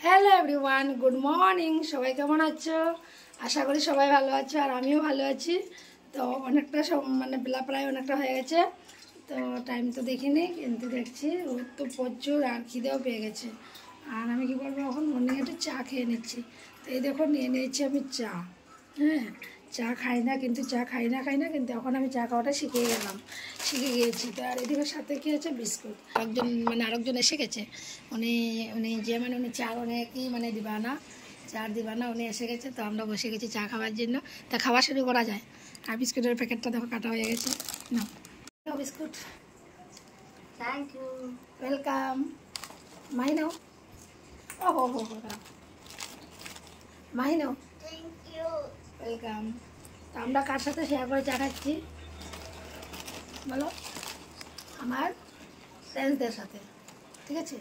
Hello everyone, good morning. সবাই কেমন আছো? আশা করি সবাই ভালো আছো, আর আমিও ভালো আছি। তো অনেকটা মানে বেলা প্রায় অনেকটা হয়ে গেছে, তো টাইম তো দেখিনি, কিন্তু দেখছি রোদ তো প্রচুর আর খিদেও পেয়ে গেছে। আর আমি কী করবো, এখন মর্নিং একটু চা খেয়ে নিচ্ছি। তো এই দেখো নিয়ে নিয়েছি আমি চা। হ্যাঁ, চা খাই না, কিন্তু চা খাই না কিন্তু এখন আমি চা খাওয়াটা শিখে গিয়েছি। তো আর এদিকে সাথে কী আছে, বিস্কুট। আরেকজন এসে গেছে, উনি উনি যে উনি চা অনেকই দিবানা উনি এসে গেছে। তো আমরা বসে গেছি চা খাওয়ার জন্য। তা খাওয়া শুরু করা যায়। আর বিস্কুটের প্যাকেটটা দেখো কাটা হয়ে গেছে। না biscuit, thank you, welcome. Mahi নাও। ও হো হো হো, মাহি নাও, থ্যাংক ইউ, ওয়েলকাম। তো আমরা কার সাথে শেয়ার করে চা খাচ্ছি বলো? আমার ফ্রেন্ডসদের সাথে, ঠিক আছে।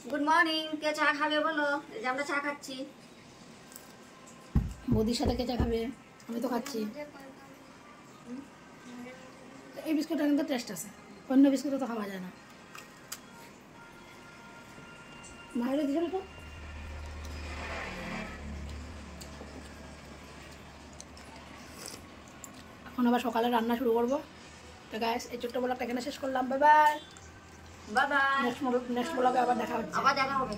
Good morning. কে চা খাবে বলো? এই যে আমরা চা খাচ্ছি। বৌদির সাথে কে চা খাবে? আমি তো খাচ্ছি। এই বিস্কুটটা কিন্তু টেস্ট আছে, অন্য বিস্কুটও তো খাওয়া যায় না। মায়ের দিছিল তো। এখন আবার সকালে রান্না শুরু করবো। তো গাইস, এই ছোট্ট ব্লগটা এখানে শেষ করলাম। Bye bye. Bye bye. Next ব্লগে আবার দেখা হচ্ছে। আবার দেখা হবে।